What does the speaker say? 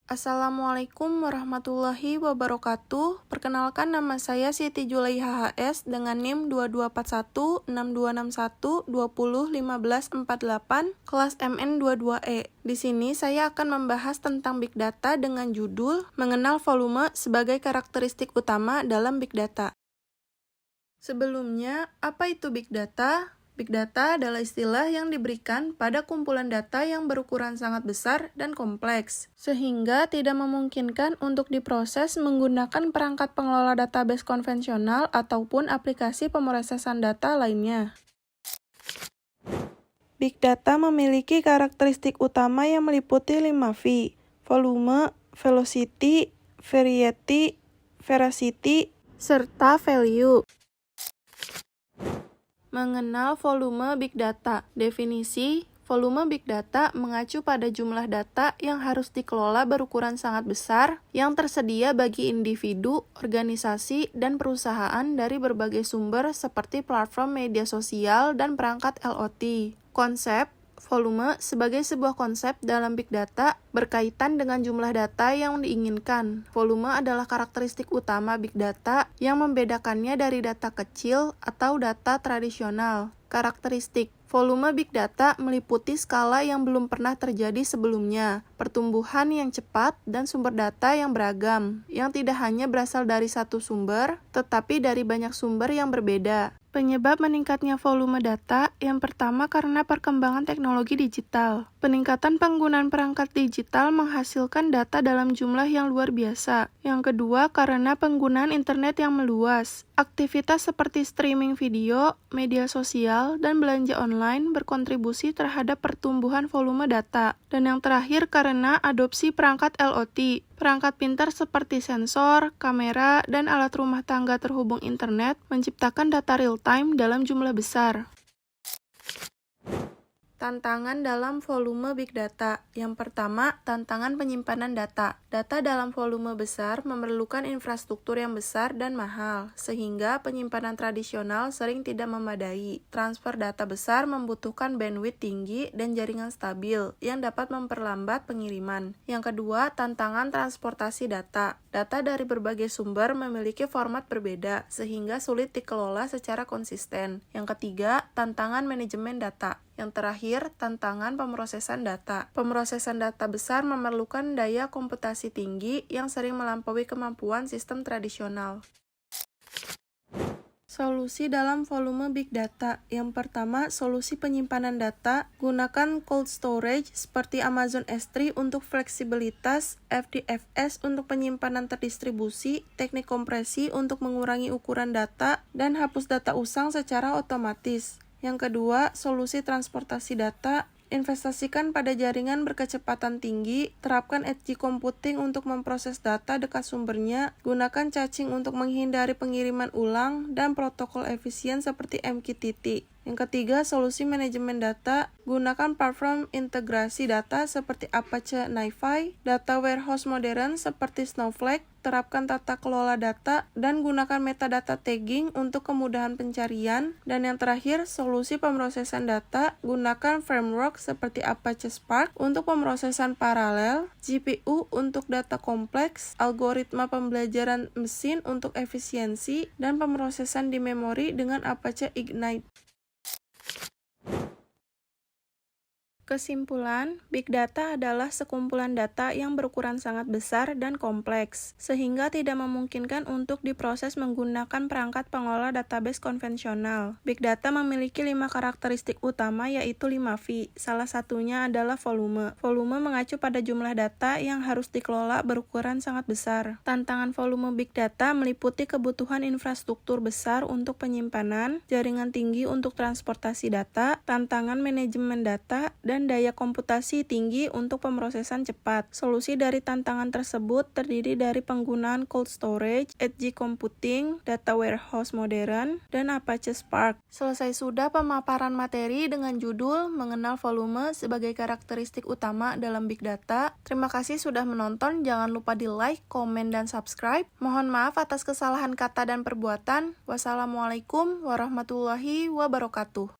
Assalamualaikum warahmatullahi wabarakatuh. Perkenalkan, nama saya Siti Julaiha HS dengan NIM 22416261201548 kelas MN22E. Di sini saya akan membahas tentang Big Data dengan judul Mengenal Volume sebagai Karakteristik Utama dalam Big Data. Sebelumnya, apa itu Big Data? Big Data adalah istilah yang diberikan pada kumpulan data yang berukuran sangat besar dan kompleks, sehingga tidak memungkinkan untuk diproses menggunakan perangkat pengelola database konvensional ataupun aplikasi pemrosesan data lainnya. Big Data memiliki karakteristik utama yang meliputi 5V: volume, velocity, variety, veracity, serta value. Mengenal volume Big Data. Definisi, volume Big Data mengacu pada jumlah data yang harus dikelola berukuran sangat besar yang tersedia bagi individu, organisasi, dan perusahaan dari berbagai sumber seperti platform media sosial dan perangkat IoT. Konsep volume sebagai sebuah konsep dalam Big Data berkaitan dengan jumlah data yang diinginkan. Volume adalah karakteristik utama Big Data yang membedakannya dari data kecil atau data tradisional. Karakteristik volume Big Data meliputi skala yang belum pernah terjadi sebelumnya, pertumbuhan yang cepat, dan sumber data yang beragam, yang tidak hanya berasal dari satu sumber, tetapi dari banyak sumber yang berbeda. Penyebab meningkatnya volume data, yang pertama karena perkembangan teknologi digital. Peningkatan penggunaan perangkat digital menghasilkan data dalam jumlah yang luar biasa. Yang kedua karena penggunaan internet yang meluas. Aktivitas seperti streaming video, media sosial, dan belanja online berkontribusi terhadap pertumbuhan volume data. Dan yang terakhir karena adopsi perangkat IoT. Perangkat pintar seperti sensor, kamera, dan alat rumah tangga terhubung internet menciptakan data real-time dalam jumlah besar. Tantangan dalam volume Big Data. Yang pertama, tantangan penyimpanan data. Data dalam volume besar memerlukan infrastruktur yang besar dan mahal, sehingga penyimpanan tradisional sering tidak memadai. Transfer data besar membutuhkan bandwidth tinggi dan jaringan stabil, yang dapat memperlambat pengiriman. Yang kedua, tantangan transportasi data. Data dari berbagai sumber memiliki format berbeda, sehingga sulit dikelola secara konsisten. Yang ketiga, tantangan manajemen data. Yang terakhir, tantangan pemrosesan data. Pemrosesan data besar memerlukan daya komputasi tinggi yang sering melampaui kemampuan sistem tradisional. Solusi dalam volume Big Data. Yang pertama, solusi penyimpanan data. Gunakan cold storage seperti Amazon S3 untuk fleksibilitas, FDFS untuk penyimpanan terdistribusi, teknik kompresi untuk mengurangi ukuran data, dan hapus data usang secara otomatis. Yang kedua, solusi transportasi data. Investasikan pada jaringan berkecepatan tinggi, terapkan edge computing untuk memproses data dekat sumbernya, gunakan caching untuk menghindari pengiriman ulang, dan protokol efisien seperti MQTT. Yang ketiga, solusi manajemen data. Gunakan platform integrasi data seperti Apache NiFi, data warehouse modern seperti Snowflake, terapkan tata kelola data, dan gunakan metadata tagging untuk kemudahan pencarian. Dan yang terakhir, solusi pemrosesan data. Gunakan framework seperti Apache Spark untuk pemrosesan paralel, GPU untuk data kompleks, algoritma pembelajaran mesin untuk efisiensi, dan pemrosesan di memori dengan Apache Ignite. Kesimpulan, Big Data adalah sekumpulan data yang berukuran sangat besar dan kompleks, sehingga tidak memungkinkan untuk diproses menggunakan perangkat pengelola database konvensional. Big Data memiliki 5 karakteristik utama, yaitu 5V. Salah satunya adalah volume. Volume mengacu pada jumlah data yang harus dikelola berukuran sangat besar. Tantangan volume Big Data meliputi kebutuhan infrastruktur besar untuk penyimpanan, jaringan tinggi untuk transportasi data, tantangan manajemen data, dan daya komputasi tinggi untuk pemrosesan cepat. Solusi dari tantangan tersebut terdiri dari penggunaan cold storage, edge computing, data warehouse modern, dan Apache Spark. Selesai sudah pemaparan materi dengan judul Mengenal Volume sebagai Karakteristik Utama dalam Big Data. Terima kasih sudah menonton, jangan lupa di like, komen, dan subscribe. Mohon maaf atas kesalahan kata dan perbuatan. Wassalamualaikum warahmatullahi wabarakatuh.